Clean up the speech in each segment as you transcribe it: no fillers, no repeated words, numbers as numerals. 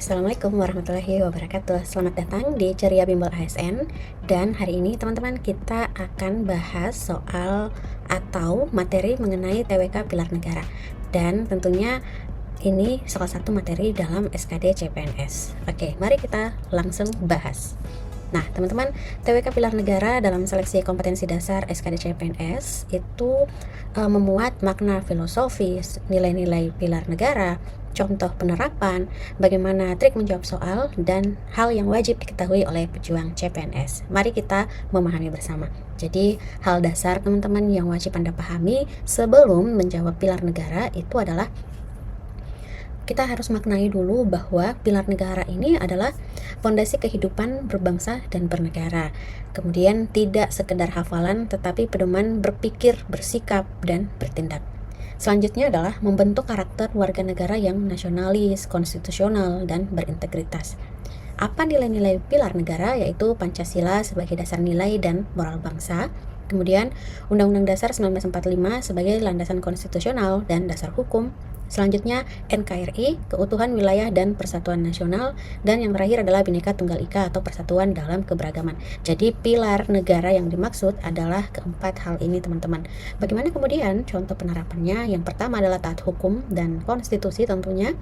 Assalamualaikum warahmatullahi wabarakatuh. Selamat datang di Ceria Bimbel ASN. Dan hari ini teman-teman kita akan bahas soal atau materi mengenai TWK Pilar Negara. Dan tentunya ini salah satu materi dalam SKD CPNS. Oke, mari kita langsung bahas. Nah, teman-teman, TWK Pilar Negara dalam seleksi kompetensi dasar SKD CPNS itu memuat makna filosofis, nilai-nilai pilar negara, contoh penerapan, bagaimana trik menjawab soal, dan hal yang wajib diketahui oleh pejuang CPNS. Mari kita memahami bersama. Jadi, hal dasar teman-teman yang wajib Anda pahami sebelum menjawab pilar negara itu adalah kita harus maknai dulu bahwa pilar negara ini adalah fondasi kehidupan berbangsa dan bernegara. Kemudian tidak sekedar hafalan tetapi pedoman berpikir, bersikap, dan bertindak. Selanjutnya adalah membentuk karakter warga negara yang nasionalis, konstitusional, dan berintegritas. Apa nilai-nilai pilar negara? Yaitu Pancasila sebagai dasar nilai dan moral bangsa. Kemudian Undang-Undang Dasar 1945 sebagai landasan konstitusional dan dasar hukum. Selanjutnya NKRI, keutuhan wilayah dan persatuan nasional. Dan yang terakhir adalah Bhinneka Tunggal Ika atau persatuan dalam keberagaman. Jadi pilar negara yang dimaksud adalah keempat hal ini teman-teman. Bagaimana kemudian contoh penerapannya? Yang pertama adalah taat hukum dan konstitusi tentunya.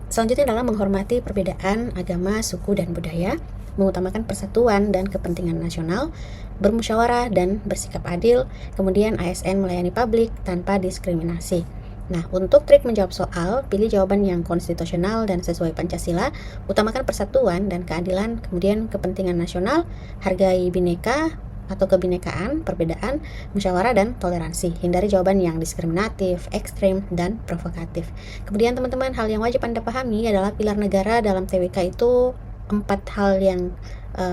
Selanjutnya adalah menghormati perbedaan agama, suku, dan budaya, mengutamakan persatuan dan kepentingan nasional, bermusyawarah dan bersikap adil, kemudian ASN melayani publik tanpa diskriminasi. Nah, untuk trik menjawab soal, pilih jawaban yang konstitusional dan sesuai Pancasila, utamakan persatuan dan keadilan, kemudian kepentingan nasional, hargai bhinneka atau kebinekaan, perbedaan, musyawarah, dan toleransi. Hindari jawaban yang diskriminatif, ekstrim, dan provokatif. Kemudian teman-teman, hal yang wajib Anda pahami adalah pilar negara dalam TWK itu 4 hal yang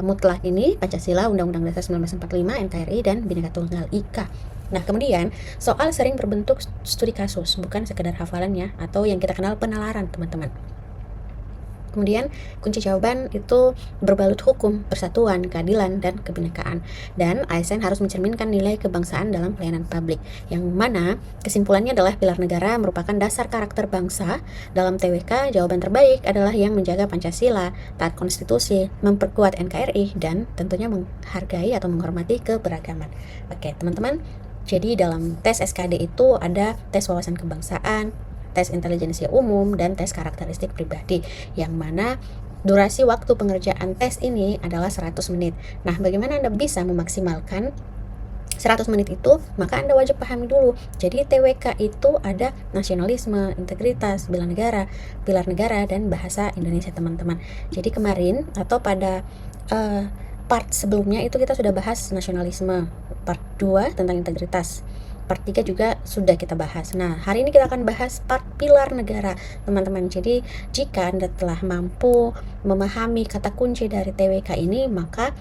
mutlak ini: Pancasila, Undang-Undang Dasar 1945, NKRI, dan Bhinneka Tunggal Ika. Nah, kemudian soal sering berbentuk studi kasus, bukan sekedar hafalan ya, atau yang kita kenal penalaran teman-teman. Kemudian kunci jawaban itu berbalut hukum, persatuan, keadilan, dan kebinekaan. Dan ASN harus mencerminkan nilai kebangsaan dalam pelayanan publik, yang mana kesimpulannya adalah pilar negara merupakan dasar karakter bangsa. Dalam TWK, jawaban terbaik adalah yang menjaga Pancasila, taat konstitusi, memperkuat NKRI, dan tentunya menghargai atau menghormati keberagaman. Oke, teman-teman, jadi dalam tes SKD itu ada tes wawasan kebangsaan, tes intelijensia umum, dan tes karakteristik pribadi, yang mana durasi waktu pengerjaan tes ini adalah 100 menit. Nah, bagaimana Anda bisa memaksimalkan 100 menit itu? Maka Anda wajib pahami dulu. Jadi TWK itu ada nasionalisme, integritas, bela negara, pilar negara, dan bahasa Indonesia teman-teman. Jadi kemarin atau pada part sebelumnya itu kita sudah bahas nasionalisme, part 2 tentang integritas, part 3 juga sudah kita bahas. Nah, hari ini kita akan bahas part pilar negara, teman-teman. Jadi, jika Anda telah mampu memahami kata kunci dari TWK ini, maka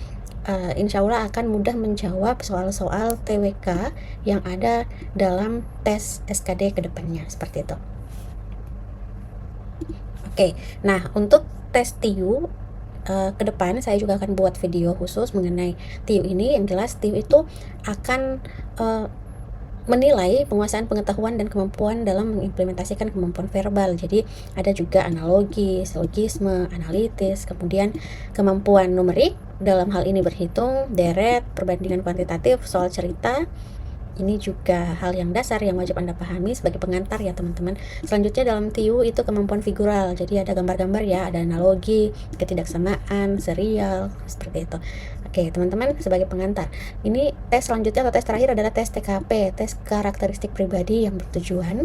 insya Allah akan mudah menjawab soal-soal TWK yang ada dalam tes SKD ke depannya, seperti itu. Oke, nah untuk tes TIU ke depan saya juga akan buat video khusus mengenai TIU ini. Yang jelas TIU itu akan menilai penguasaan pengetahuan dan kemampuan dalam mengimplementasikan kemampuan verbal. Jadi ada juga analogi, silogisme, analitis, kemudian kemampuan numerik, dalam hal ini berhitung, deret, perbandingan kuantitatif, soal cerita. Ini juga hal yang dasar yang wajib Anda pahami sebagai pengantar ya teman-teman. Selanjutnya dalam TIU itu kemampuan figural. Jadi ada gambar-gambar ya, ada analogi, ketidaksamaan, serial, seperti itu. Oke teman-teman, sebagai pengantar, ini tes selanjutnya atau tes terakhir adalah tes TKP, tes karakteristik pribadi, yang bertujuan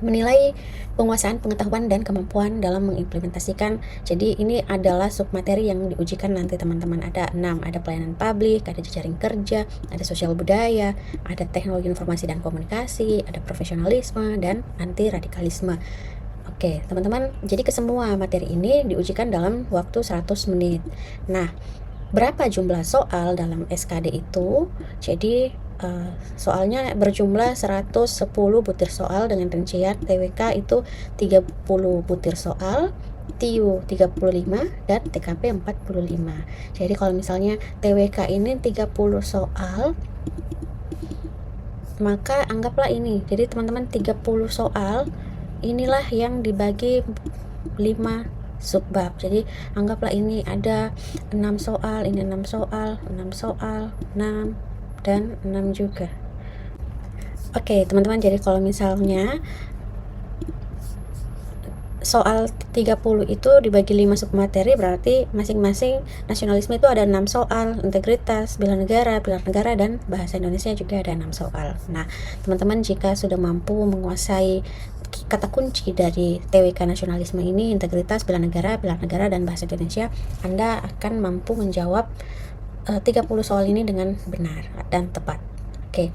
menilai penguasaan pengetahuan dan kemampuan dalam mengimplementasikan. Jadi ini adalah submateri yang diujikan nanti teman-teman. Ada 6, ada pelayanan publik, ada jejaring kerja, ada sosial budaya, ada teknologi informasi dan komunikasi, ada profesionalisme, dan anti radikalisme. Oke teman-teman, jadi kesemua materi ini diujikan dalam waktu 100 menit. Nah, berapa jumlah soal dalam SKD itu? Jadi soalnya berjumlah 110 butir soal dengan rincian TWK itu 30 butir soal, TIU 35, dan TKP 45. Jadi kalau misalnya TWK ini 30 soal, maka anggaplah ini, jadi teman-teman 30 soal inilah yang dibagi 5 subbab. Jadi anggaplah ini ada 6 soal, ini 6 soal, 6 soal, 6 dan 6 juga. Oke, teman-teman, jadi kalau misalnya soal 30 itu dibagi 5 submateri, berarti masing-masing nasionalisme itu ada 6 soal, integritas, bela negara, pilar negara, dan bahasa Indonesia juga ada 6 soal. Nah, teman-teman jika sudah mampu menguasai kata kunci dari TWK nasionalisme ini, integritas, bela negara, pilar negara, dan bahasa Indonesia, Anda akan mampu menjawab 30 soal ini dengan benar dan tepat. Oke,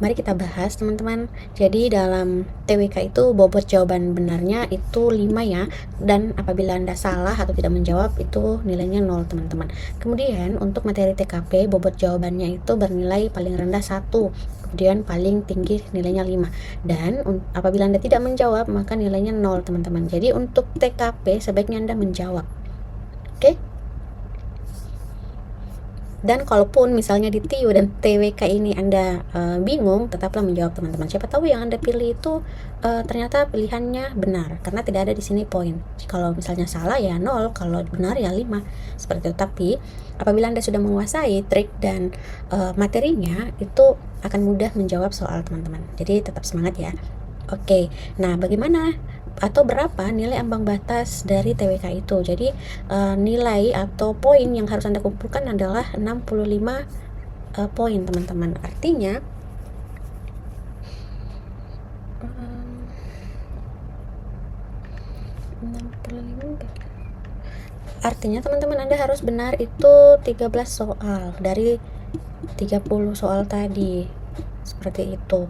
mari kita bahas teman-teman. Jadi dalam TWK itu bobot jawaban benarnya itu 5 ya, dan apabila Anda salah atau tidak menjawab itu nilainya 0 teman-teman. Kemudian untuk materi TKP bobot jawabannya itu bernilai paling rendah 1, kemudian paling tinggi nilainya 5, dan apabila Anda tidak menjawab maka nilainya 0 teman-teman. Jadi untuk TKP sebaiknya Anda menjawab. Oke? Dan kalaupun misalnya di TIU dan TWK ini Anda bingung, tetaplah menjawab teman-teman. Siapa tahu yang Anda pilih itu ternyata pilihannya benar, karena tidak ada di sini poin. Kalau misalnya salah ya 0, kalau benar ya 5, seperti itu. Tapi apabila Anda sudah menguasai trik dan materinya, itu akan mudah menjawab soal teman-teman. Jadi tetap semangat ya. Oke, nah bagaimana atau berapa nilai ambang batas dari TWK itu? Jadi nilai atau poin yang harus Anda kumpulkan adalah 65 poin teman-teman. Artinya teman-teman Anda harus benar itu 13 soal dari 30 soal tadi, seperti itu.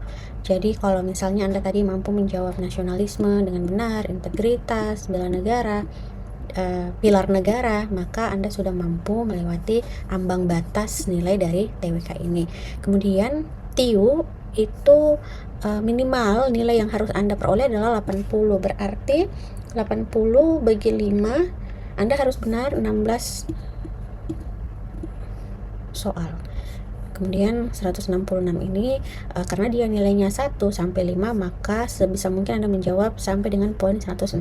Jadi kalau misalnya Anda tadi mampu menjawab nasionalisme dengan benar, integritas, bela negara, pilar negara, maka Anda sudah mampu melewati ambang batas nilai dari TWK ini. Kemudian TIU itu minimal nilai yang harus Anda peroleh adalah 80. Berarti 80 bagi 5, Anda harus benar 16 soal. Kemudian 166 ini karena dia nilainya 1 sampai 5, maka sebisa mungkin Anda menjawab sampai dengan poin 166.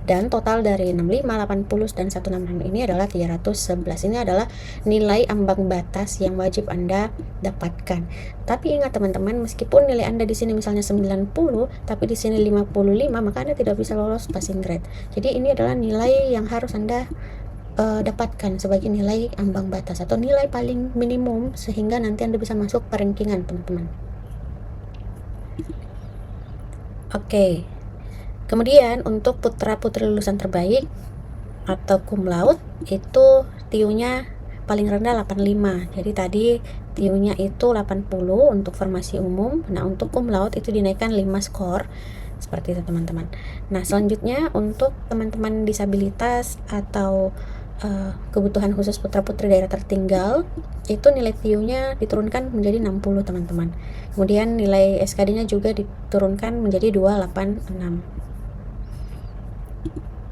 Dan total dari 65, 80 dan 166 ini adalah 311. Ini adalah nilai ambang batas yang wajib Anda dapatkan. Tapi ingat teman-teman, meskipun nilai Anda di sini misalnya 90, tapi di sini 55, maka Anda tidak bisa lolos passing grade. Jadi ini adalah nilai yang harus Anda dapatkan sebagai nilai ambang batas atau nilai paling minimum sehingga nanti Anda bisa masuk perankingan teman-teman. Oke. Kemudian untuk putra-putri lulusan terbaik atau cum laude itu TIU-nya paling rendah 85. Jadi tadi TIU-nya itu 80 untuk formasi umum. Nah, untuk cum laude itu dinaikkan 5 skor. Seperti itu teman-teman. Nah, selanjutnya untuk teman-teman disabilitas atau kebutuhan khusus putra-putri daerah tertinggal itu nilai TIU-nya diturunkan menjadi 60 teman-teman. Kemudian nilai SKD-nya juga diturunkan menjadi 286.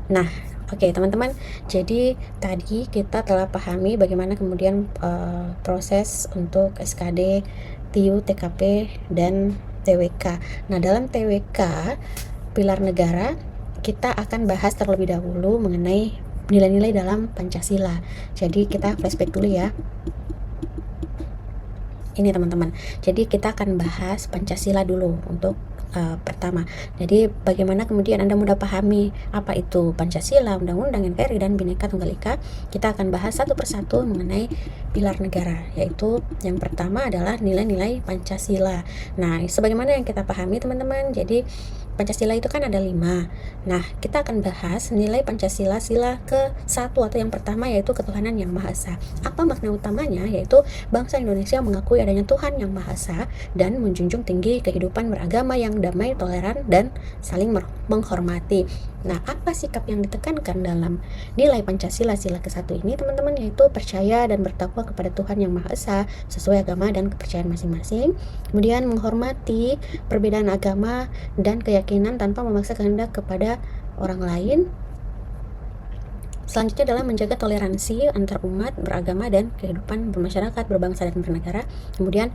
Nah, oke teman-teman, jadi tadi kita telah pahami bagaimana kemudian proses untuk SKD, TIU, TKP, dan TWK. Nah, dalam TWK pilar negara kita akan bahas terlebih dahulu mengenai nilai-nilai dalam Pancasila. Jadi kita flashback dulu ya. Ini teman-teman. Jadi kita akan bahas Pancasila dulu untuk pertama. Jadi bagaimana kemudian Anda mudah pahami apa itu Pancasila, Undang-Undang NKRI, dan Bhinneka Tunggal Ika. Kita akan bahas satu persatu mengenai pilar negara, yaitu yang pertama adalah nilai-nilai Pancasila. Nah, sebagaimana yang kita pahami teman-teman, jadi Pancasila itu kan ada 5. Nah, kita akan bahas nilai Pancasila sila ke-1 atau yang pertama, yaitu ketuhanan yang Maha Esa. Apa makna utamanya? Yaitu bangsa Indonesia mengakui adanya Tuhan yang Maha Esa dan menjunjung tinggi kehidupan beragama yang damai, toleran, dan saling menghormati. Nah, apa sikap yang ditekankan dalam nilai Pancasila sila ke-1 ini teman-teman? Yaitu percaya dan bertakwa kepada Tuhan yang Maha Esa sesuai agama dan kepercayaan masing-masing. Kemudian menghormati perbedaan agama dan keyakinan tanpa memaksa kehendak kepada orang lain. Selanjutnya adalah menjaga toleransi antar umat beragama dan kehidupan bermasyarakat, berbangsa, dan bernegara. Kemudian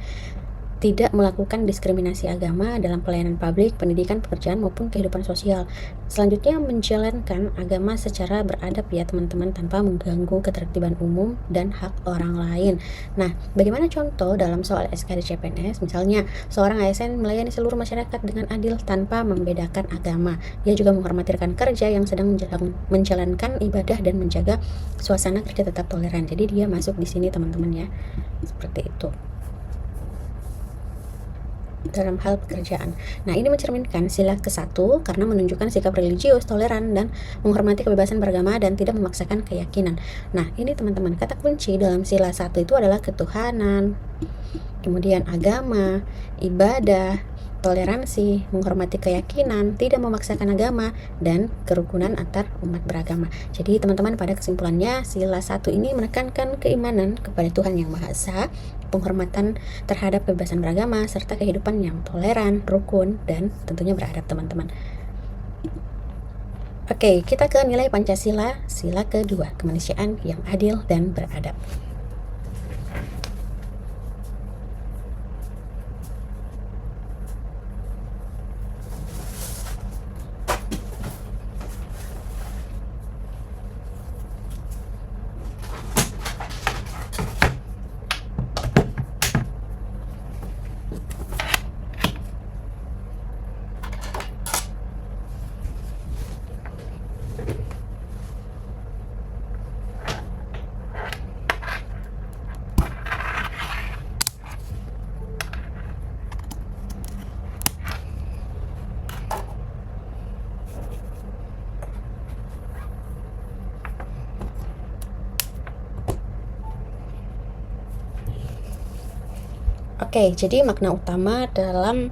tidak melakukan diskriminasi agama dalam pelayanan publik, pendidikan, pekerjaan, maupun kehidupan sosial. Selanjutnya, menjalankan agama secara beradab ya teman-teman, tanpa mengganggu ketertiban umum dan hak orang lain. Nah, bagaimana contoh dalam soal SKD CPNS? Misalnya, seorang ASN melayani seluruh masyarakat dengan adil tanpa membedakan agama. Ia juga menghormati rekan kerja yang sedang menjalankan ibadah dan menjaga suasana kerja tetap toleran. Jadi dia masuk di sini teman-teman ya. Seperti itu dalam hal pekerjaan. Nah, ini mencerminkan sila ke-1 karena menunjukkan sikap religius, toleran, dan menghormati kebebasan beragama dan tidak memaksakan keyakinan. Nah, ini teman-teman, kata kunci dalam sila 1 itu adalah ketuhanan, kemudian agama, ibadah, toleransi, menghormati keyakinan, tidak memaksakan agama, dan kerukunan antar umat beragama. Jadi teman-teman, pada kesimpulannya sila 1 ini menekankan keimanan kepada Tuhan Yang Maha Esa, penghormatan terhadap kebebasan beragama, serta kehidupan yang toleran, rukun, dan tentunya beradab teman-teman. Oke, kita ke nilai Pancasila, sila kedua, kemanusiaan yang adil dan beradab. Oke, jadi makna utama dalam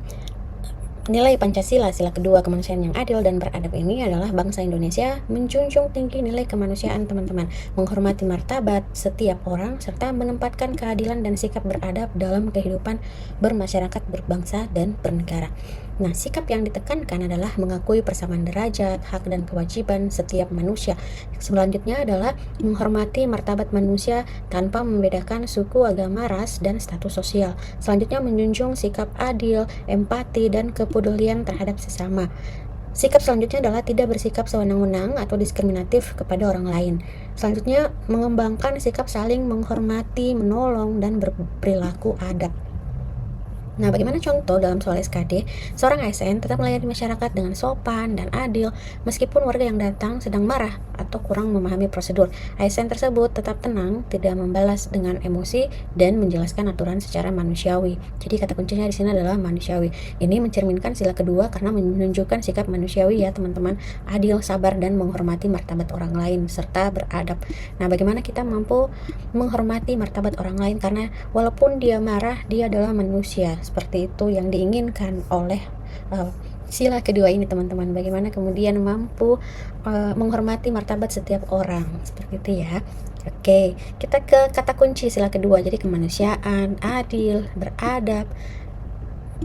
nilai Pancasila, sila kedua, kemanusiaan yang adil dan beradab ini adalah bangsa Indonesia menjunjung tinggi nilai kemanusiaan teman-teman, menghormati martabat setiap orang, serta menempatkan keadilan dan sikap beradab dalam kehidupan bermasyarakat, berbangsa, dan bernegara. Nah, sikap yang ditekankan adalah mengakui persamaan derajat, hak dan kewajiban setiap manusia. Selanjutnya adalah menghormati martabat manusia tanpa membedakan suku, agama, ras, dan status sosial. Selanjutnya menjunjung sikap adil, empati, dan kepedulian terhadap sesama. Sikap selanjutnya adalah tidak bersikap sewenang-wenang atau diskriminatif kepada orang lain. Selanjutnya, mengembangkan sikap saling menghormati, menolong, dan berperilaku adab. Nah, bagaimana contoh dalam soal SKD? Seorang ASN tetap melayani masyarakat dengan sopan dan adil, meskipun warga yang datang sedang marah atau kurang memahami prosedur. ASN tersebut tetap tenang, tidak membalas dengan emosi, dan menjelaskan aturan secara manusiawi. Jadi kata kuncinya di sini adalah manusiawi. Ini mencerminkan sila kedua karena menunjukkan sikap manusiawi ya teman-teman, adil, sabar, dan menghormati martabat orang lain, serta beradab. Nah, bagaimana kita mampu menghormati martabat orang lain? Karena walaupun dia marah, dia adalah manusia. Seperti itu yang diinginkan oleh sila kedua ini teman-teman. Bagaimana kemudian mampu menghormati martabat setiap orang, seperti itu ya. Oke, kita ke kata kunci sila kedua. Jadi kemanusiaan, adil, beradab,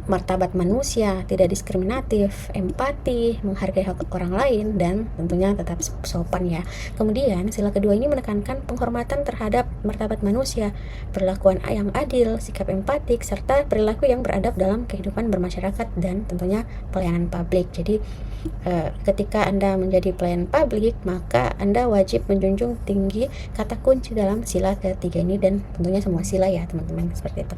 martabat manusia, tidak diskriminatif, empati, menghargai hak orang lain, dan tentunya tetap sopan ya. Kemudian sila kedua ini menekankan penghormatan terhadap martabat manusia, perlakuan yang adil, sikap empatik, serta perilaku yang beradab dalam kehidupan bermasyarakat dan tentunya pelayanan publik. Jadi ketika Anda menjadi pelayan publik, maka Anda wajib menjunjung tinggi kata kunci dalam sila ketiga ini, dan tentunya semua sila ya teman-teman, seperti itu.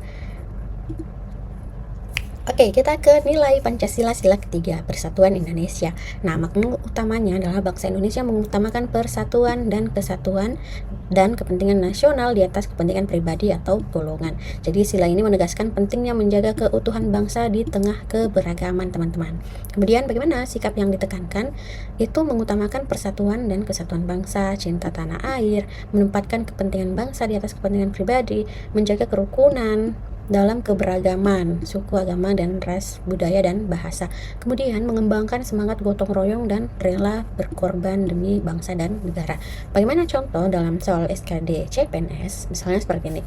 Oke, kita ke nilai Pancasila sila ketiga, persatuan Indonesia. Nah, makna utamanya adalah bangsa Indonesia mengutamakan persatuan dan kesatuan dan kepentingan nasional di atas kepentingan pribadi atau golongan. Jadi sila ini menegaskan pentingnya menjaga keutuhan bangsa di tengah keberagaman teman-teman. Kemudian bagaimana sikap yang ditekankan? Itu mengutamakan persatuan dan kesatuan bangsa, cinta tanah air, menempatkan kepentingan bangsa di atas kepentingan pribadi, menjaga kerukunan dalam keberagaman suku, agama, dan ras, budaya, dan bahasa. Kemudian mengembangkan semangat gotong royong dan rela berkorban demi bangsa dan negara. Bagaimana contoh dalam soal SKD CPNS? Misalnya seperti ini.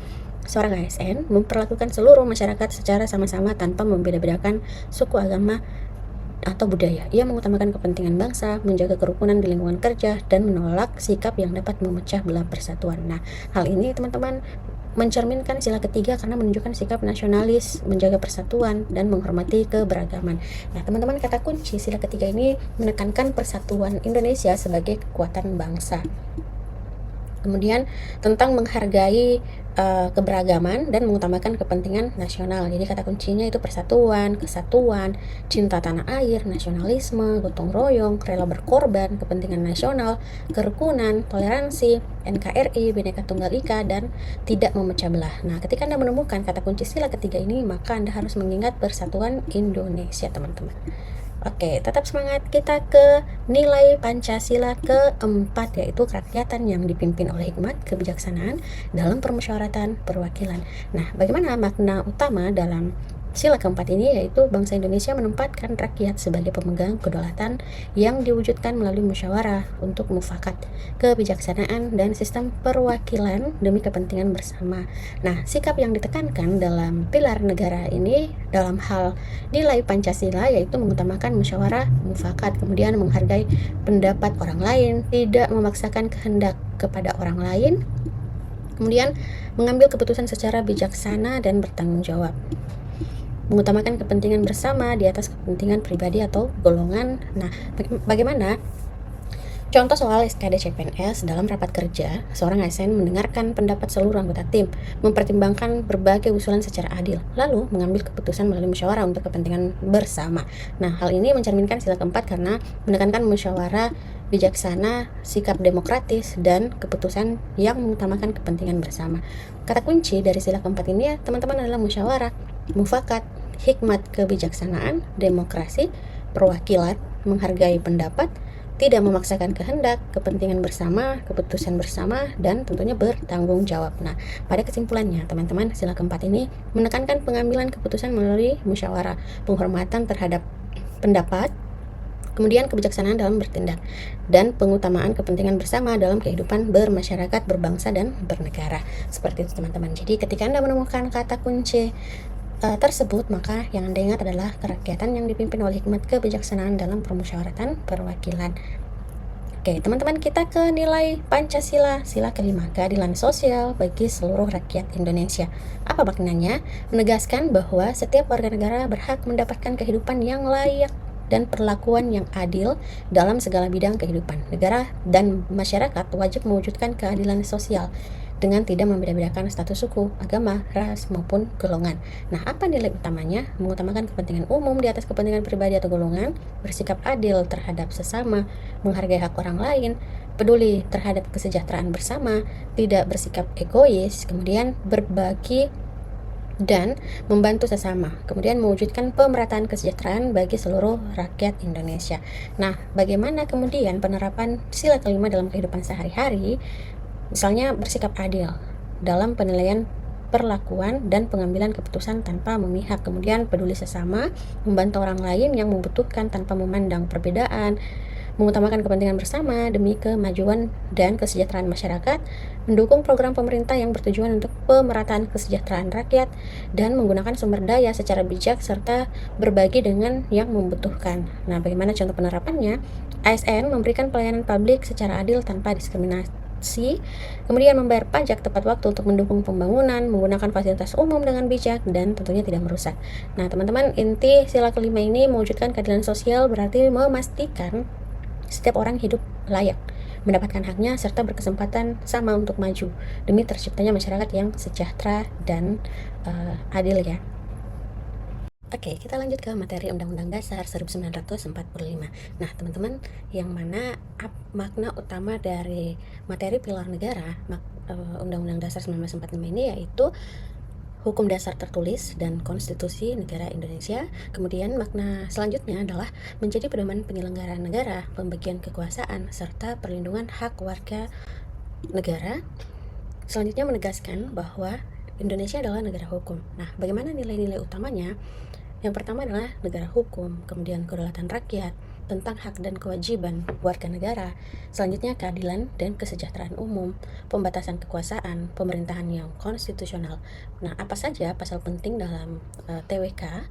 Seorang ASN memperlakukan seluruh masyarakat secara sama-sama tanpa membeda-bedakan suku, agama, atau budaya. Ia mengutamakan kepentingan bangsa, menjaga kerukunan di lingkungan kerja, dan menolak sikap yang dapat memecah belah persatuan. Nah, hal ini teman-teman mencerminkan sila ketiga karena menunjukkan sikap nasionalis, menjaga persatuan, dan menghormati keberagaman. Nah, teman-teman, kata kunci sila ketiga ini menekankan persatuan Indonesia sebagai kekuatan bangsa. Kemudian tentang menghargai keberagaman dan mengutamakan kepentingan nasional. Jadi kata kuncinya itu persatuan, kesatuan, cinta tanah air, nasionalisme, gotong royong, rela berkorban, kepentingan nasional, kerukunan, toleransi, NKRI, Bhinneka Tunggal Ika, dan tidak memecah belah. Nah, ketika Anda menemukan kata kunci sila ketiga ini, maka Anda harus mengingat persatuan Indonesia, teman-teman. Oke, tetap semangat. Kita ke nilai Pancasila keempat, yaitu kerakyatan yang dipimpin oleh hikmat kebijaksanaan dalam permusyawaratan perwakilan. Nah, bagaimana makna utama dalam sila keempat ini, yaitu bangsa Indonesia menempatkan rakyat sebagai pemegang kedaulatan yang diwujudkan melalui musyawarah untuk mufakat, kebijaksanaan, dan sistem perwakilan demi kepentingan bersama. Nah, sikap yang ditekankan dalam pilar negara ini dalam hal nilai Pancasila yaitu mengutamakan musyawarah mufakat, kemudian menghargai pendapat orang lain, tidak memaksakan kehendak kepada orang lain, kemudian mengambil keputusan secara bijaksana dan bertanggung jawab, mengutamakan kepentingan bersama di atas kepentingan pribadi atau golongan. Nah, bagaimana contoh soal SKD CPNS dalam rapat kerja, seorang ASN mendengarkan pendapat seluruh anggota tim, mempertimbangkan berbagai usulan secara adil, lalu mengambil keputusan melalui musyawarah untuk kepentingan bersama. Nah, hal ini mencerminkan sila keempat karena menekankan musyawarah bijaksana, sikap demokratis, dan keputusan yang mengutamakan kepentingan bersama. Kata kunci dari sila keempat ini, ya teman-teman, adalah musyawarah, mufakat, hikmat kebijaksanaan, demokrasi, perwakilan, menghargai pendapat, tidak memaksakan kehendak, kepentingan bersama, keputusan bersama, dan tentunya bertanggung jawab. Nah, pada kesimpulannya, teman-teman, sila keempat ini menekankan pengambilan keputusan melalui musyawarah, penghormatan terhadap pendapat, kemudian kebijaksanaan dalam bertindak, dan pengutamaan kepentingan bersama dalam kehidupan bermasyarakat, berbangsa, dan bernegara. Seperti itu, teman-teman. Jadi ketika Anda menemukan kata kunci tersebut, maka yang Anda ingat adalah kerakyatan yang dipimpin oleh hikmat kebijaksanaan dalam permusyawaratan perwakilan. Oke, teman-teman, kita ke nilai Pancasila, sila kelima, keadilan sosial bagi seluruh rakyat Indonesia. Apa maknanya? Menegaskan bahwa setiap warga negara berhak mendapatkan kehidupan yang layak dan perlakuan yang adil dalam segala bidang kehidupan. Negara dan masyarakat wajib mewujudkan keadilan sosial dengan tidak membeda-bedakan status suku, agama, ras, maupun golongan. Nah, apa nilai utamanya? Mengutamakan kepentingan umum di atas kepentingan pribadi atau golongan, bersikap adil terhadap sesama, menghargai hak orang lain, peduli terhadap kesejahteraan bersama, tidak bersikap egois, kemudian berbagi dan membantu sesama, kemudian mewujudkan pemerataan kesejahteraan bagi seluruh rakyat Indonesia. Nah, bagaimana kemudian penerapan sila kelima dalam kehidupan sehari-hari? Misalnya bersikap adil dalam penilaian perlakuan dan pengambilan keputusan tanpa memihak, kemudian peduli sesama, membantu orang lain yang membutuhkan tanpa memandang perbedaan, mengutamakan kepentingan bersama demi kemajuan dan kesejahteraan masyarakat, mendukung program pemerintah yang bertujuan untuk pemerataan kesejahteraan rakyat, dan menggunakan sumber daya secara bijak serta berbagi dengan yang membutuhkan. Nah, bagaimana contoh penerapannya? ASN memberikan pelayanan publik secara adil tanpa diskriminasi, kemudian membayar pajak tepat waktu untuk mendukung pembangunan, menggunakan fasilitas umum dengan bijak, dan tentunya tidak merusak. Nah, teman-teman, inti sila kelima ini mewujudkan keadilan sosial berarti memastikan setiap orang hidup layak, mendapatkan haknya, serta berkesempatan sama untuk maju demi terciptanya masyarakat yang sejahtera dan adil, ya. Oke, kita lanjut ke materi Undang-Undang Dasar 1945. Nah, teman-teman, yang mana makna utama dari materi pilar negara Undang-Undang Dasar 1945 ini yaitu hukum dasar tertulis dan konstitusi negara Indonesia. Kemudian makna selanjutnya adalah menjadi pedoman penyelenggaraan negara, pembagian kekuasaan, serta perlindungan hak warga negara. Selanjutnya menegaskan bahwa Indonesia adalah negara hukum. Nah, bagaimana nilai-nilai utamanya? Yang pertama adalah negara hukum, kemudian kedaulatan rakyat, tentang hak dan kewajiban warga negara, selanjutnya keadilan dan kesejahteraan umum, pembatasan kekuasaan, pemerintahan yang konstitusional. Nah, apa saja pasal penting dalam TWK?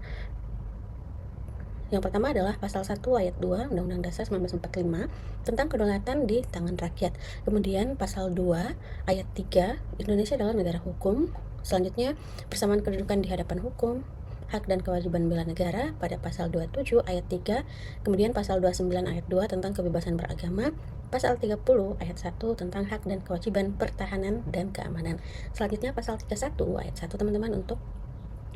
Yang pertama adalah pasal 1 ayat 2 Undang-Undang Dasar 1945 tentang kedaulatan di tangan rakyat. Kemudian pasal 2 ayat 3 Indonesia adalah negara hukum. Selanjutnya persamaan kedudukan di hadapan hukum, hak dan kewajiban bela negara pada pasal 27 ayat 3, kemudian pasal 29 ayat 2 tentang kebebasan beragama, pasal 30 ayat 1 tentang hak dan kewajiban pertahanan dan keamanan. Selanjutnya pasal 31 ayat 1 teman-teman untuk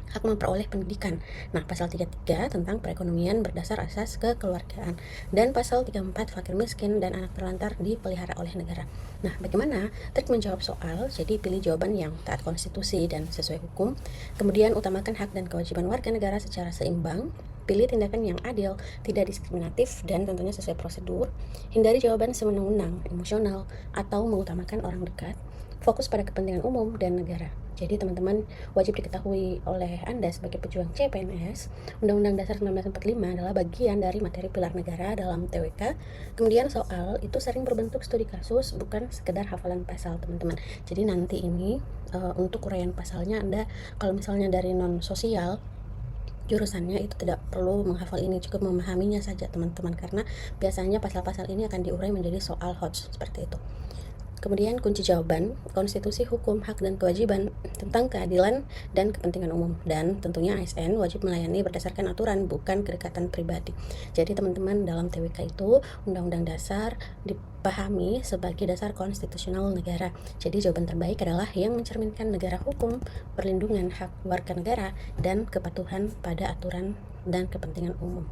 hak memperoleh pendidikan. Nah, pasal 33 tentang perekonomian berdasar asas kekeluargaan, dan pasal 34 fakir miskin dan anak terlantar dipelihara oleh negara. Nah, bagaimana trik menjawab soal? Jadi pilih jawaban yang taat konstitusi dan sesuai hukum, kemudian utamakan hak dan kewajiban warga negara secara seimbang, pilih tindakan yang adil, tidak diskriminatif, dan tentunya sesuai prosedur, hindari jawaban sewenang-wenang, emosional, atau mengutamakan orang dekat, fokus pada kepentingan umum dan negara. Jadi teman-teman wajib diketahui oleh Anda sebagai pejuang CPNS, Undang-Undang Dasar 1945 adalah bagian dari materi pilar negara dalam TWK. Kemudian soal itu sering berbentuk studi kasus, bukan sekedar hafalan pasal teman-teman. Jadi nanti ini untuk uraian pasalnya Anda kalau misalnya dari non sosial jurusannya itu tidak perlu menghafal ini, cukup memahaminya saja teman-teman, karena biasanya pasal-pasal ini akan diurai menjadi soal HOTS seperti itu. Kemudian kunci jawaban, konstitusi, hukum, hak, dan kewajiban tentang keadilan dan kepentingan umum. Dan tentunya ASN wajib melayani berdasarkan aturan, bukan kedekatan pribadi. Jadi teman-teman, dalam TWK itu Undang-Undang Dasar dipahami sebagai dasar konstitusional negara. Jadi jawaban terbaik adalah yang mencerminkan negara hukum, perlindungan hak warga negara, dan kepatuhan pada aturan dan kepentingan umum.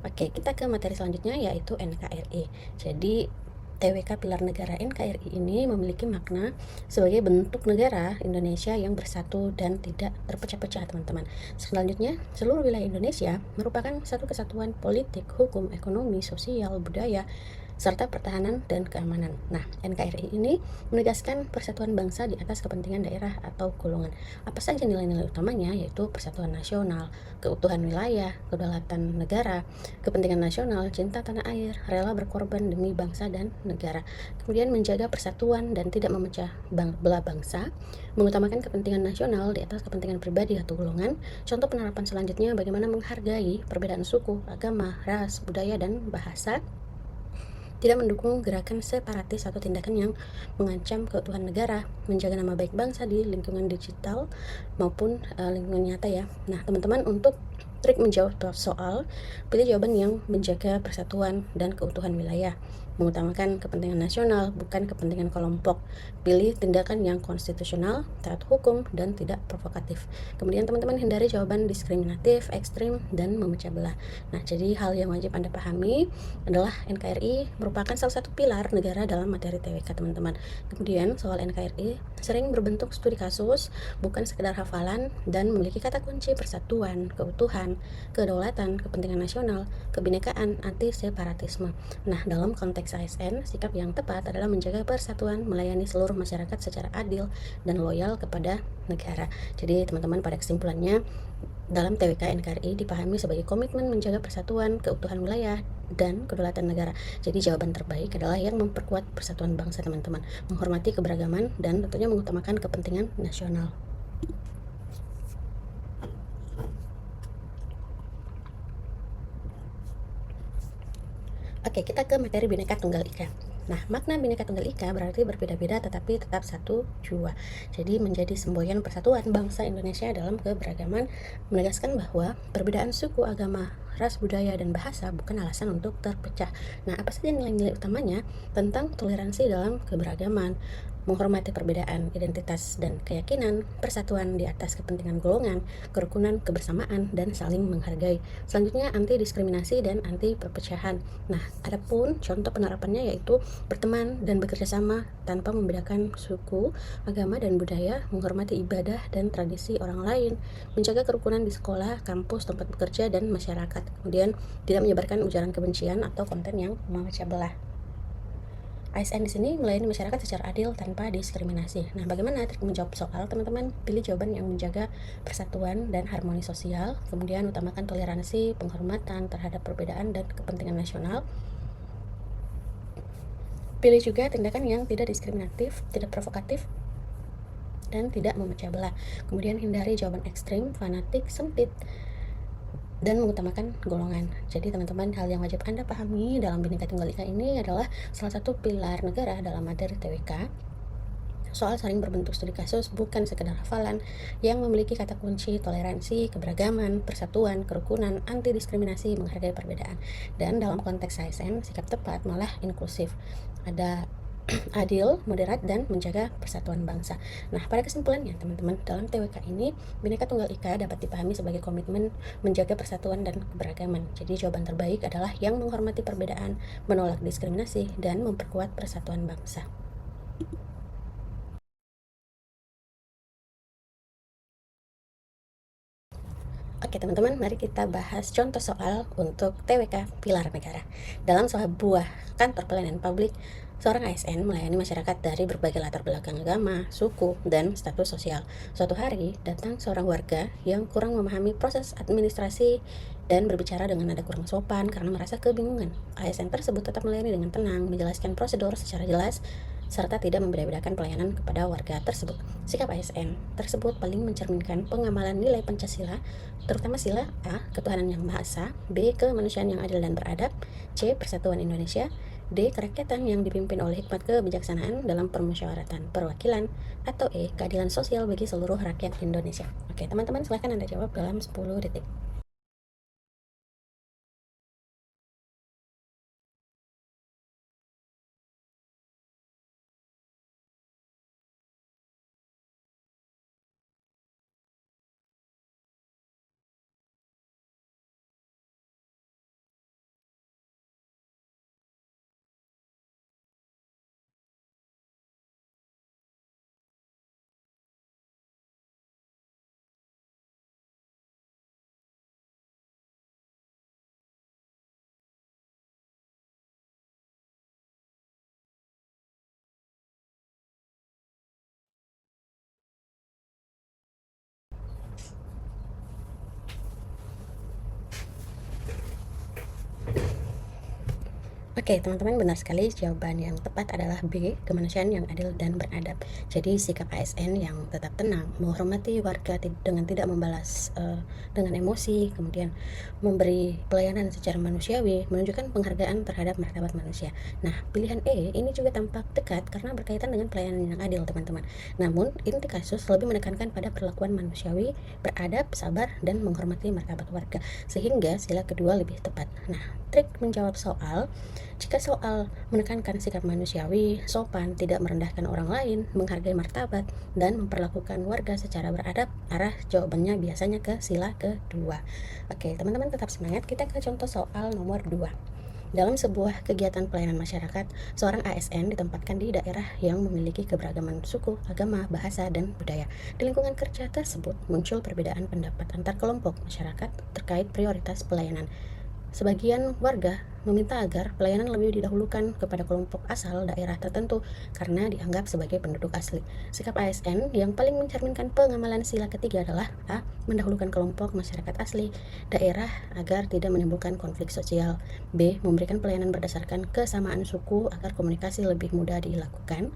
Oke, kita ke materi selanjutnya yaitu NKRI. Jadi TWK Pilar Negara NKRI ini memiliki makna sebagai bentuk negara Indonesia yang bersatu dan tidak terpecah-pecah teman-teman. Selanjutnya, seluruh wilayah Indonesia merupakan satu kesatuan politik, hukum, ekonomi, sosial, budaya, serta pertahanan dan keamanan. Nah, NKRI ini menegaskan persatuan bangsa di atas kepentingan daerah atau golongan. Apa saja nilai-nilai utamanya? Yaitu persatuan nasional, keutuhan wilayah, kedaulatan negara, kepentingan nasional, cinta tanah air, rela berkorban demi bangsa dan negara. Kemudian menjaga persatuan dan tidak memecah belah bangsa, mengutamakan kepentingan nasional di atas kepentingan pribadi atau golongan. Contoh penerapan selanjutnya bagaimana menghargai perbedaan suku, agama, ras, budaya, dan bahasa, tidak mendukung gerakan separatis atau tindakan yang mengancam keutuhan negara, menjaga nama baik bangsa di lingkungan digital maupun lingkungan nyata ya. Nah, teman-teman, untuk trik menjawab soal, pilih jawaban yang menjaga persatuan dan keutuhan wilayah, mengutamakan kepentingan nasional, bukan kepentingan kelompok. Pilih tindakan yang konstitusional, taat hukum, dan tidak provokatif. Kemudian teman-teman hindari jawaban diskriminatif, ekstrim, dan memecah belah. Nah, jadi hal yang wajib Anda pahami adalah NKRI merupakan salah satu pilar negara dalam materi TWK teman-teman. Kemudian soal NKRI sering berbentuk studi kasus, bukan sekedar hafalan, dan memiliki kata kunci persatuan, keutuhan, kedaulatan, kepentingan nasional, kebinekaan, anti separatisme. Nah, dalam konteks ASN, sikap yang tepat adalah menjaga persatuan, melayani seluruh masyarakat secara adil dan loyal kepada negara. Jadi teman-teman, pada kesimpulannya, dalam TWK NKRI dipahami sebagai komitmen menjaga persatuan, keutuhan wilayah, dan kedaulatan negara. Jadi jawaban terbaik adalah yang memperkuat persatuan bangsa teman-teman, menghormati keberagaman, dan tentunya mengutamakan kepentingan nasional. Oke, kita ke materi Bhinneka Tunggal Ika. Nah, makna Bhinneka Tunggal Ika berarti berbeda-beda tetapi tetap satu jua. Jadi menjadi semboyan persatuan bangsa Indonesia dalam keberagaman, menegaskan bahwa perbedaan suku, agama, ras, budaya, dan bahasa bukan alasan untuk terpecah. Nah, apa saja nilai-nilai utamanya? Tentang toleransi dalam keberagaman, menghormati perbedaan identitas dan keyakinan, persatuan di atas kepentingan golongan, kerukunan, kebersamaan, dan saling menghargai. Selanjutnya, anti diskriminasi dan anti perpecahan. Nah, adapun contoh penerapannya yaitu berteman dan bekerja sama tanpa membedakan suku, agama, dan budaya, menghormati ibadah dan tradisi orang lain, menjaga kerukunan di sekolah, kampus, tempat bekerja, dan masyarakat. Kemudian, tidak menyebarkan ujaran kebencian atau konten yang memecah belah. ASN di sini melayani masyarakat secara adil tanpa diskriminasi. Nah, bagaimana trik menjawab soal? Teman-teman pilih jawaban yang menjaga persatuan dan harmoni sosial, kemudian utamakan toleransi, penghormatan terhadap perbedaan dan kepentingan nasional. Pilih juga tindakan yang tidak diskriminatif, tidak provokatif, dan tidak memecah belah. Kemudian hindari jawaban ekstrim, fanatik, sempit, dan mengutamakan golongan. Jadi teman-teman, hal yang wajib Anda pahami dalam Bhinneka Tunggal Ika ini adalah salah satu pilar negara dalam materi TWK. Soal sering berbentuk studi kasus bukan sekedar hafalan yang memiliki kata kunci toleransi, keberagaman, persatuan, kerukunan, anti diskriminasi, menghargai perbedaan. Dan dalam konteks ASN, sikap tepat malah inklusif. Ada adil, moderat, dan menjaga persatuan bangsa. Nah, pada kesimpulannya, teman-teman, dalam TWK ini, Bhinneka Tunggal Ika dapat dipahami sebagai komitmen menjaga persatuan dan keberagaman. Jadi, jawaban terbaik adalah yang menghormati perbedaan, menolak diskriminasi, dan memperkuat persatuan bangsa. Oke teman-teman, mari kita bahas contoh soal untuk TWK Pilar Negara. Dalam sebuah kantor pelayanan publik, seorang ASN melayani masyarakat dari berbagai latar belakang agama, suku, dan status sosial. Suatu hari, datang seorang warga yang kurang memahami proses administrasi dan berbicara dengan nada kurang sopan karena merasa kebingungan. ASN tersebut tetap melayani dengan tenang, menjelaskan prosedur secara jelas, serta tidak membeda-bedakan pelayanan kepada warga tersebut. Sikap ASN tersebut paling mencerminkan pengamalan nilai Pancasila, terutama sila A. Ketuhanan yang Maha Esa, B. Kemanusiaan yang adil dan beradab, C. Persatuan Indonesia, D. Kerakyatan yang dipimpin oleh hikmat kebijaksanaan dalam permusyawaratan perwakilan, atau E. Keadilan sosial bagi seluruh rakyat Indonesia. Oke teman-teman, silahkan Anda jawab dalam 10 detik. Oke, teman-teman, benar sekali. Jawaban yang tepat adalah B, kemanusiaan yang adil dan beradab. Jadi sikap ASN yang tetap tenang, menghormati warga dengan tidak membalas dengan emosi, kemudian memberi pelayanan secara manusiawi, menunjukkan penghargaan terhadap martabat manusia. Nah, pilihan E ini juga tampak dekat karena berkaitan dengan pelayanan yang adil, teman-teman. Namun, inti kasus lebih menekankan pada perlakuan manusiawi, beradab, sabar, dan menghormati martabat warga, sehingga sila kedua lebih tepat. Nah, trik menjawab soal: jika soal menekankan sikap manusiawi, sopan, tidak merendahkan orang lain, menghargai martabat, dan memperlakukan warga secara beradab, arah jawabannya biasanya ke sila kedua. Oke, teman-teman tetap semangat. Kita ke contoh soal nomor 2. Dalam sebuah kegiatan pelayanan masyarakat, seorang ASN ditempatkan di daerah yang memiliki keberagaman suku, agama, bahasa, dan budaya. Di lingkungan kerja tersebut muncul perbedaan pendapat antar kelompok masyarakat terkait prioritas pelayanan. Sebagian warga meminta agar pelayanan lebih didahulukan kepada kelompok asal daerah tertentu karena dianggap sebagai penduduk asli. Sikap ASN yang paling mencerminkan pengamalan sila ketiga adalah A. Mendahulukan kelompok masyarakat asli daerah agar tidak menimbulkan konflik sosial, B. Memberikan pelayanan berdasarkan kesamaan suku agar komunikasi lebih mudah dilakukan,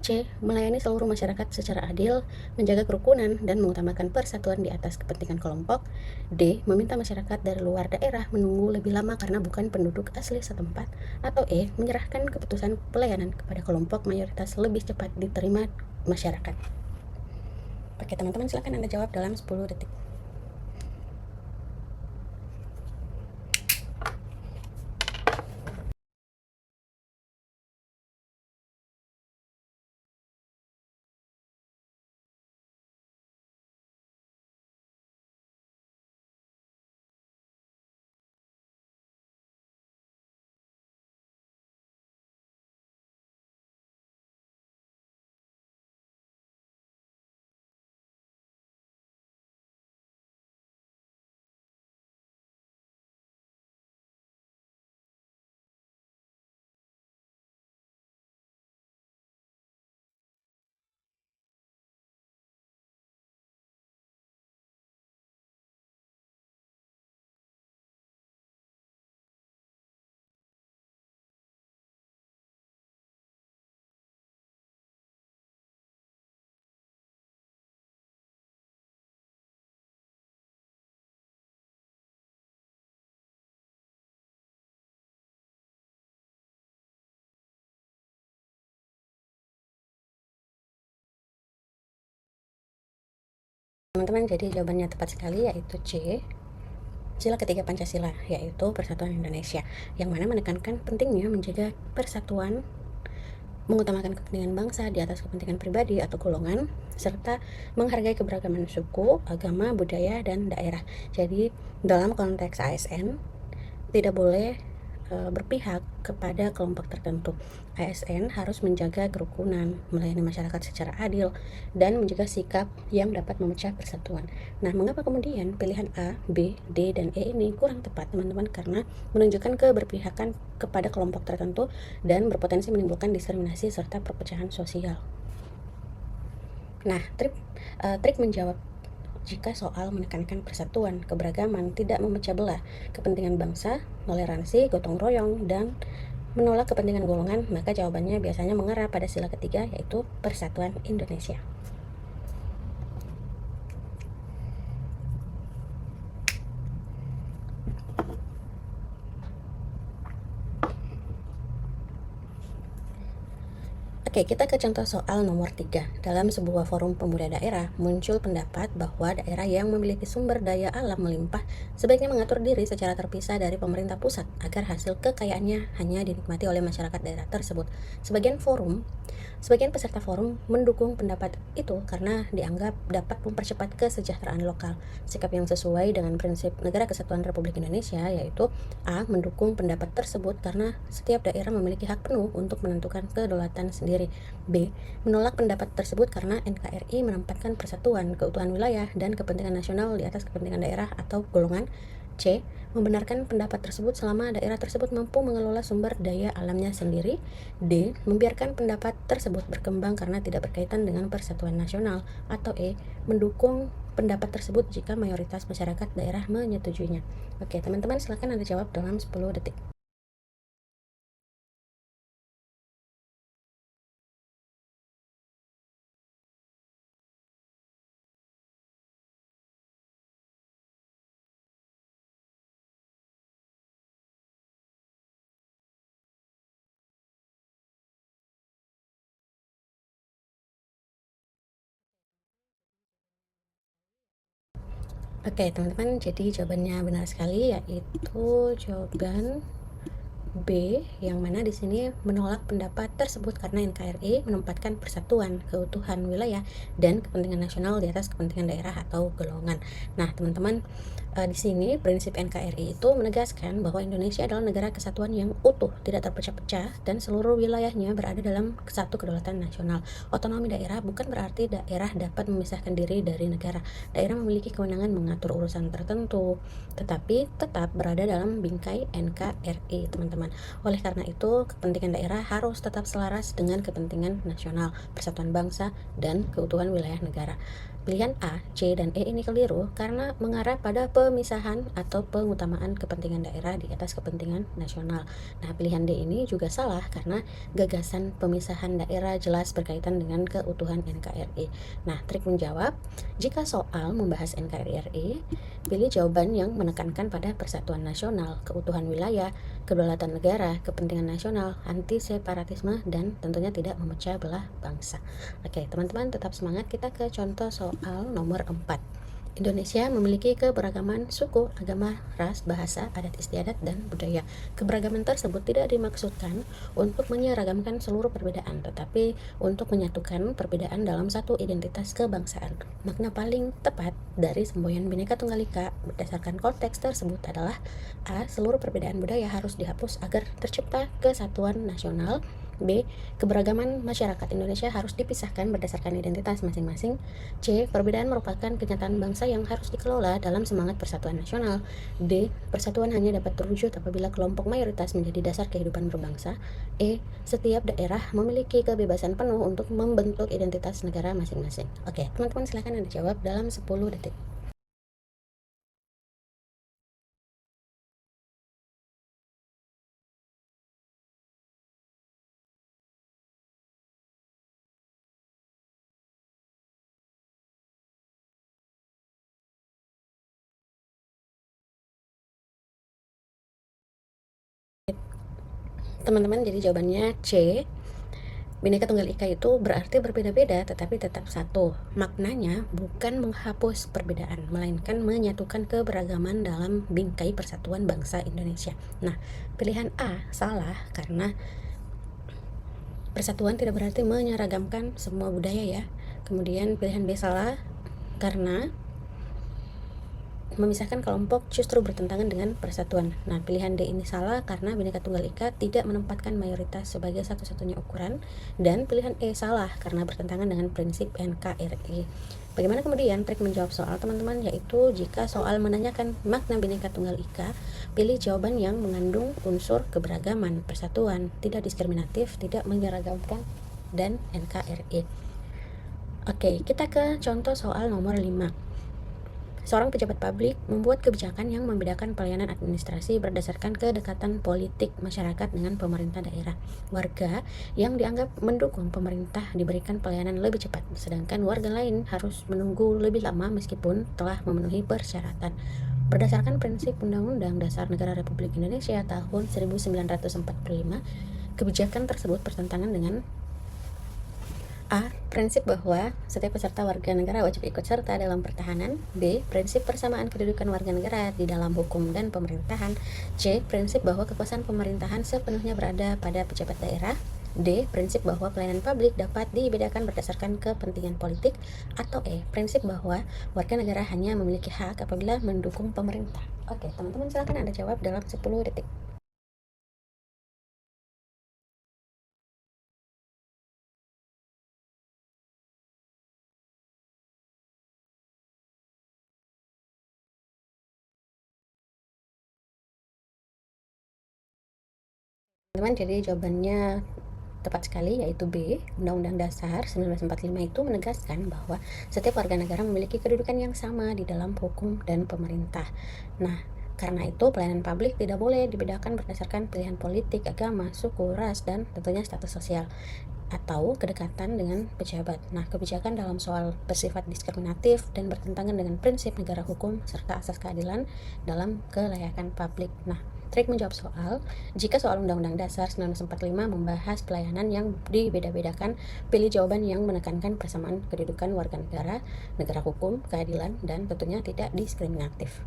C. Melayani seluruh masyarakat secara adil, menjaga kerukunan, dan mengutamakan persatuan di atas kepentingan kelompok, D. Meminta masyarakat dari luar daerah menunggu lebih lama karena bukan penduduk asli setempat, atau E. Menyerahkan keputusan pelayanan kepada kelompok mayoritas lebih cepat diterima masyarakat. Oke teman-teman, silakan Anda jawab dalam 10 detik. Teman-teman, jadi jawabannya tepat sekali, yaitu C. Sila ketiga Pancasila, yaitu Persatuan Indonesia, yang mana menekankan pentingnya menjaga persatuan, mengutamakan kepentingan bangsa di atas kepentingan pribadi atau golongan, serta menghargai keberagaman suku, agama, budaya, dan daerah. Jadi, dalam konteks ASN, tidak boleh berpihak kepada kelompok tertentu. ASN harus menjaga kerukunan, melayani masyarakat secara adil, dan menjaga sikap yang dapat memecah persatuan. Nah, mengapa kemudian pilihan A, B, D, dan E ini kurang tepat, teman-teman? Karena menunjukkan keberpihakan kepada kelompok tertentu dan berpotensi menimbulkan diskriminasi serta perpecahan sosial. Nah, trik menjawab jika soal menekankan persatuan, keberagaman, tidak memecah belah, kepentingan bangsa, toleransi, gotong royong, dan menolak kepentingan golongan, maka jawabannya biasanya mengarah pada sila ketiga, yaitu Persatuan Indonesia. Oke, kita ke contoh soal nomor 3. Dalam sebuah forum pemuda daerah, muncul pendapat bahwa daerah yang memiliki sumber daya alam melimpah sebaiknya mengatur diri secara terpisah dari pemerintah pusat agar hasil kekayaannya hanya dinikmati oleh masyarakat daerah tersebut. Sebagian peserta forum mendukung pendapat itu karena dianggap dapat mempercepat kesejahteraan lokal. Sikap yang sesuai dengan prinsip Negara Kesatuan Republik Indonesia, yaitu A. Mendukung pendapat tersebut karena setiap daerah memiliki hak penuh untuk menentukan kedaulatan sendiri. B. Menolak pendapat tersebut karena NKRI menempatkan persatuan, keutuhan wilayah, dan kepentingan nasional di atas kepentingan daerah atau golongan. C. Membenarkan pendapat tersebut selama daerah tersebut mampu mengelola sumber daya alamnya sendiri. D. Membiarkan pendapat tersebut berkembang karena tidak berkaitan dengan persatuan nasional. Atau E. Mendukung pendapat tersebut jika mayoritas masyarakat daerah menyetujuinya. Oke, teman-teman, silakan Anda jawab dalam 10 detik. Oke, teman-teman, jadi jawabannya benar sekali, yaitu jawaban B, yang mana di sini menolak pendapat tersebut karena NKRI menempatkan persatuan, keutuhan wilayah, dan kepentingan nasional di atas kepentingan daerah atau golongan. Nah, teman-teman, di sini prinsip NKRI itu menegaskan bahwa Indonesia adalah negara kesatuan yang utuh, tidak terpecah-pecah, dan seluruh wilayahnya berada dalam satu kedaulatan nasional. Otonomi daerah bukan berarti daerah dapat memisahkan diri dari negara. Daerah memiliki kewenangan mengatur urusan tertentu, tetapi tetap berada dalam bingkai NKRI, teman-teman. Oleh karena itu, kepentingan daerah harus tetap selaras dengan kepentingan nasional, persatuan bangsa, dan keutuhan wilayah negara. Pilihan A, C, dan E ini keliru karena mengarah pada pemisahan atau pengutamaan kepentingan daerah di atas kepentingan nasional. Nah, pilihan D ini juga salah karena gagasan pemisahan daerah jelas berkaitan dengan keutuhan NKRI. Nah, trik menjawab, jika soal membahas NKRI, pilih jawaban yang menekankan pada persatuan nasional, keutuhan wilayah, kedaulatan negara, kepentingan nasional, anti separatisme, dan tentunya tidak memecah belah bangsa. Oke, teman-teman, tetap semangat. Kita ke contoh soal nomor 4. Indonesia memiliki keberagaman suku, agama, ras, bahasa, adat istiadat, dan budaya. Keberagaman tersebut tidak dimaksudkan untuk menyeragamkan seluruh perbedaan, tetapi untuk menyatukan perbedaan dalam satu identitas kebangsaan. Makna paling tepat dari semboyan Bhinneka Tunggal Ika berdasarkan konteks tersebut adalah A. Seluruh perbedaan budaya harus dihapus agar tercipta kesatuan nasional. B. Keberagaman masyarakat Indonesia harus dipisahkan berdasarkan identitas masing-masing. C. Perbedaan merupakan kenyataan bangsa yang harus dikelola dalam semangat persatuan nasional. D. Persatuan hanya dapat terwujud apabila kelompok mayoritas menjadi dasar kehidupan berbangsa. E. Setiap daerah memiliki kebebasan penuh untuk membentuk identitas negara masing-masing. Oke, teman-teman, silakan Anda jawab dalam 10 detik. Teman-teman, jadi jawabannya C. Bhinneka Tunggal Ika itu berarti berbeda-beda tetapi tetap satu. Maknanya bukan menghapus perbedaan, melainkan menyatukan keberagaman dalam bingkai persatuan bangsa Indonesia. Nah, pilihan A salah karena persatuan tidak berarti menyeragamkan semua budaya ya. Kemudian pilihan B salah karena memisahkan kelompok justru bertentangan dengan persatuan. Nah, pilihan D ini salah karena Bhinneka Tunggal Ika tidak menempatkan mayoritas sebagai satu-satunya ukuran, dan pilihan E salah karena bertentangan dengan prinsip NKRI. Bagaimana kemudian trik menjawab soal teman-teman? Yaitu jika soal menanyakan makna Bhinneka Tunggal Ika, pilih jawaban yang mengandung unsur keberagaman, persatuan, tidak diskriminatif, tidak menyeragamkan, dan NKRI. Oke, kita ke contoh soal nomor 5. Seorang pejabat publik membuat kebijakan yang membedakan pelayanan administrasi berdasarkan kedekatan politik masyarakat dengan pemerintah daerah. Warga yang dianggap mendukung pemerintah diberikan pelayanan lebih cepat, sedangkan warga lain harus menunggu lebih lama meskipun telah memenuhi persyaratan. Berdasarkan prinsip Undang-Undang Dasar Negara Republik Indonesia tahun 1945, kebijakan tersebut bertentangan dengan A. Prinsip bahwa setiap peserta warga negara wajib ikut serta dalam pertahanan. B. Prinsip persamaan kedudukan warga negara di dalam hukum dan pemerintahan. C. Prinsip bahwa kekuasaan pemerintahan sepenuhnya berada pada pejabat daerah. D. Prinsip bahwa pelayanan publik dapat dibedakan berdasarkan kepentingan politik. Atau E. Prinsip bahwa warga negara hanya memiliki hak apabila mendukung pemerintah. Oke, teman-teman silakan Anda jawab dalam 10 detik. Teman-teman, jadi jawabannya tepat sekali, yaitu B. Undang-Undang Dasar 1945 itu menegaskan bahwa setiap warga negara memiliki kedudukan yang sama di dalam hukum dan pemerintah. Nah, karena itu pelayanan publik tidak boleh dibedakan berdasarkan pilihan politik, agama, suku, ras, dan tentunya status sosial atau kedekatan dengan pejabat. Nah, kebijakan dalam soal bersifat diskriminatif dan bertentangan dengan prinsip negara hukum serta asas keadilan dalam kelayakan publik. Nah, trik menjawab soal, jika soal Undang-Undang Dasar 1945 membahas pelayanan yang dibeda-bedakan, pilih jawaban yang menekankan persamaan kedudukan warga negara, negara hukum, keadilan, dan tentunya tidak diskriminatif.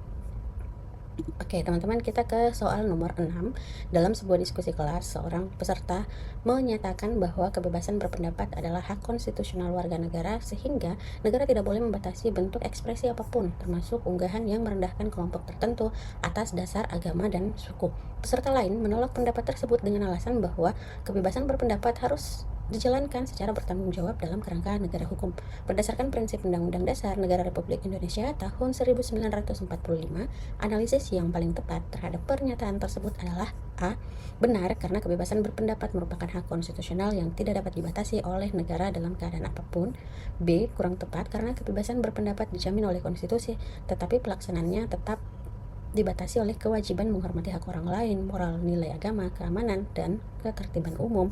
Oke, teman-teman, kita ke soal nomor 6. Dalam sebuah diskusi kelas, seorang peserta menyatakan bahwa kebebasan berpendapat adalah hak konstitusional warga negara, sehingga negara tidak boleh membatasi bentuk ekspresi apapun, termasuk unggahan yang merendahkan kelompok tertentu atas dasar agama dan suku. Peserta lain menolak pendapat tersebut dengan alasan bahwa kebebasan berpendapat harus dijalankan secara bertanggung jawab dalam kerangka negara hukum. Berdasarkan prinsip Undang-Undang Dasar Negara Republik Indonesia tahun 1945, analisis yang paling tepat terhadap pernyataan tersebut adalah A. Benar karena kebebasan berpendapat merupakan hak konstitusional yang tidak dapat dibatasi oleh negara dalam keadaan apapun. B. Kurang tepat karena kebebasan berpendapat dijamin oleh konstitusi, tetapi pelaksanaannya tetap dibatasi oleh kewajiban menghormati hak orang lain, moral, nilai agama, keamanan, dan ketertiban umum.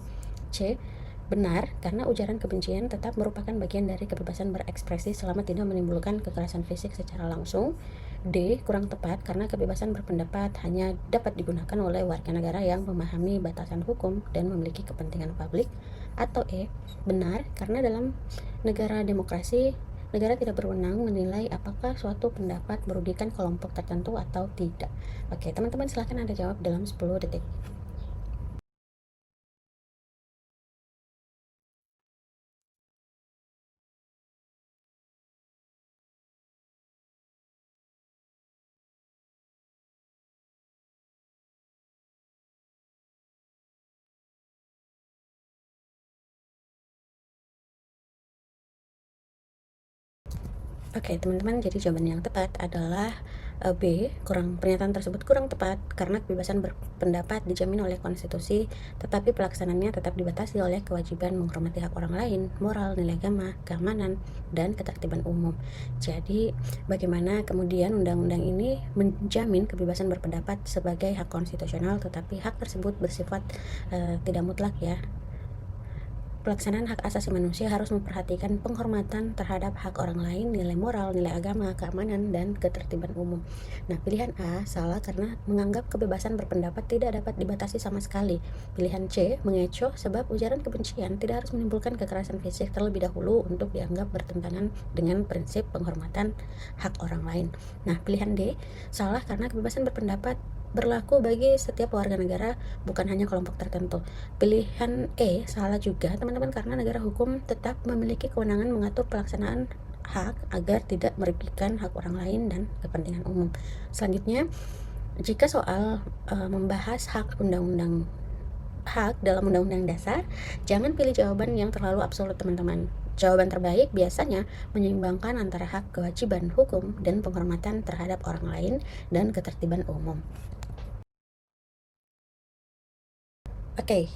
C. Benar, karena ujaran kebencian tetap merupakan bagian dari kebebasan berekspresi selama tidak menimbulkan kekerasan fisik secara langsung. D. Kurang tepat, karena kebebasan berpendapat hanya dapat digunakan oleh warga negara yang memahami batasan hukum dan memiliki kepentingan publik. Atau E. Benar, karena dalam negara demokrasi, negara tidak berwenang menilai apakah suatu pendapat merugikan kelompok tertentu atau tidak. Oke, teman-teman, silahkan Anda jawab dalam 10 detik. Oke, teman-teman, jadi jawaban yang tepat adalah B. Pernyataan tersebut kurang tepat karena kebebasan berpendapat dijamin oleh konstitusi, tetapi pelaksanaannya tetap dibatasi oleh kewajiban menghormati hak orang lain, moral, nilai agama, keamanan, dan ketertiban umum. Jadi, bagaimana kemudian undang-undang ini menjamin kebebasan berpendapat sebagai hak konstitusional, tetapi hak tersebut bersifat tidak mutlak ya. Pelaksanaan hak asasi manusia harus memperhatikan penghormatan terhadap hak orang lain, nilai moral, nilai agama, keamanan, dan ketertiban umum. Nah, pilihan A salah karena menganggap kebebasan berpendapat tidak dapat dibatasi sama sekali. Pilihan C mengecoh sebab ujaran kebencian tidak harus menimbulkan kekerasan fisik terlebih dahulu untuk dianggap bertentangan dengan prinsip penghormatan hak orang lain. Nah, pilihan D salah karena kebebasan berpendapat berlaku bagi setiap warga negara, bukan hanya kelompok tertentu. Pilihan E salah juga, teman-teman, karena negara hukum tetap memiliki kewenangan mengatur pelaksanaan hak agar tidak merugikan hak orang lain dan kepentingan umum. Selanjutnya, jika soal membahas hak dalam undang-undang dasar, jangan pilih jawaban yang terlalu absolut, teman-teman. Jawaban terbaik biasanya menyeimbangkan antara hak kewajiban hukum dan penghormatan terhadap orang lain dan ketertiban umum. Oke,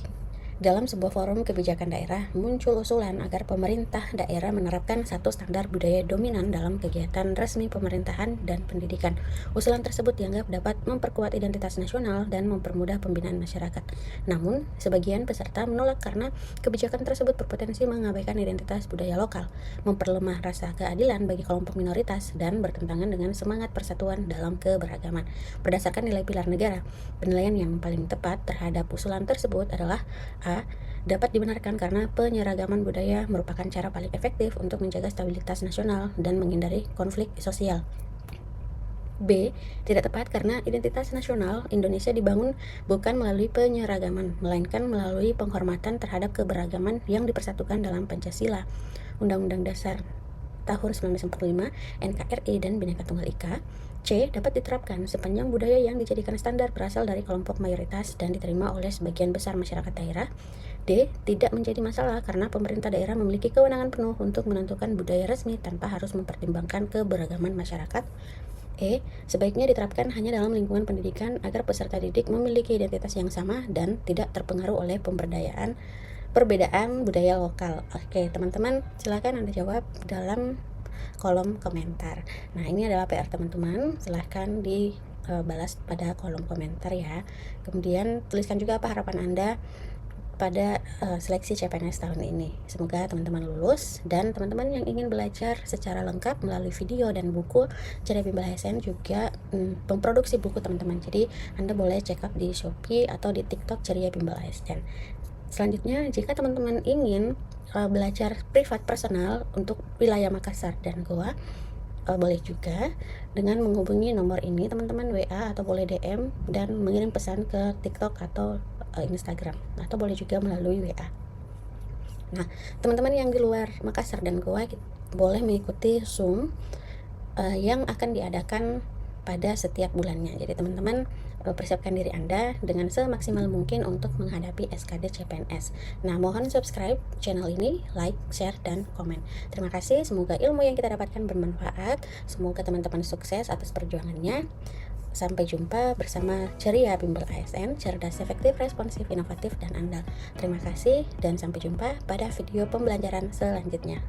dalam sebuah forum kebijakan daerah, muncul usulan agar pemerintah daerah menerapkan satu standar budaya dominan dalam kegiatan resmi pemerintahan dan pendidikan. Usulan tersebut dianggap dapat memperkuat identitas nasional dan mempermudah pembinaan masyarakat. Namun, sebagian peserta menolak karena kebijakan tersebut berpotensi mengabaikan identitas budaya lokal, memperlemah rasa keadilan bagi kelompok minoritas, dan bertentangan dengan semangat persatuan dalam keberagaman. Berdasarkan nilai pilar negara, penilaian yang paling tepat terhadap usulan tersebut adalah A. Dapat dibenarkan karena penyeragaman budaya merupakan cara paling efektif untuk menjaga stabilitas nasional dan menghindari konflik sosial. B. Tidak tepat karena identitas nasional Indonesia dibangun bukan melalui penyeragaman, melainkan melalui penghormatan terhadap keberagaman yang dipersatukan dalam Pancasila, Undang-Undang Dasar tahun 1945, NKRI, dan Bhinneka Tunggal Ika. C. Dapat diterapkan sepanjang budaya yang dijadikan standar berasal dari kelompok mayoritas dan diterima oleh sebagian besar masyarakat daerah. D. Tidak menjadi masalah karena pemerintah daerah memiliki kewenangan penuh untuk menentukan budaya resmi tanpa harus mempertimbangkan keberagaman masyarakat. E. Sebaiknya diterapkan hanya dalam lingkungan pendidikan agar peserta didik memiliki identitas yang sama dan tidak terpengaruh oleh perbedaan budaya lokal. Oke, teman-teman, silakan Anda jawab dalam kolom komentar. Nah, ini adalah PR teman-teman, silahkan dibalas pada kolom komentar ya. Kemudian tuliskan juga apa harapan Anda pada seleksi CPNS tahun ini. Semoga teman-teman lulus, dan teman-teman yang ingin belajar secara lengkap melalui video dan buku, Ceria Bimbel ASN juga memproduksi buku, teman-teman. Jadi Anda boleh check up di Shopee atau di TikTok Ceria Bimbel ASN. Selanjutnya, jika teman-teman ingin belajar privat personal untuk wilayah Makassar dan Goa, boleh juga dengan menghubungi nomor ini, teman-teman, WA atau boleh DM dan mengirim pesan ke TikTok atau Instagram, atau boleh juga melalui WA. Nah, teman-teman yang di luar Makassar dan Goa boleh mengikuti Zoom yang akan diadakan pada setiap bulannya. Jadi teman-teman persiapkan diri Anda dengan semaksimal mungkin untuk menghadapi SKD CPNS. Nah, mohon subscribe channel ini, like, share, dan komen. Terima kasih, semoga ilmu yang kita dapatkan bermanfaat. Semoga teman-teman sukses atas perjuangannya. Sampai jumpa bersama Ceria Bimbel ASN, cerdas, efektif, responsif, inovatif, dan andal. Terima kasih dan sampai jumpa pada video pembelajaran selanjutnya.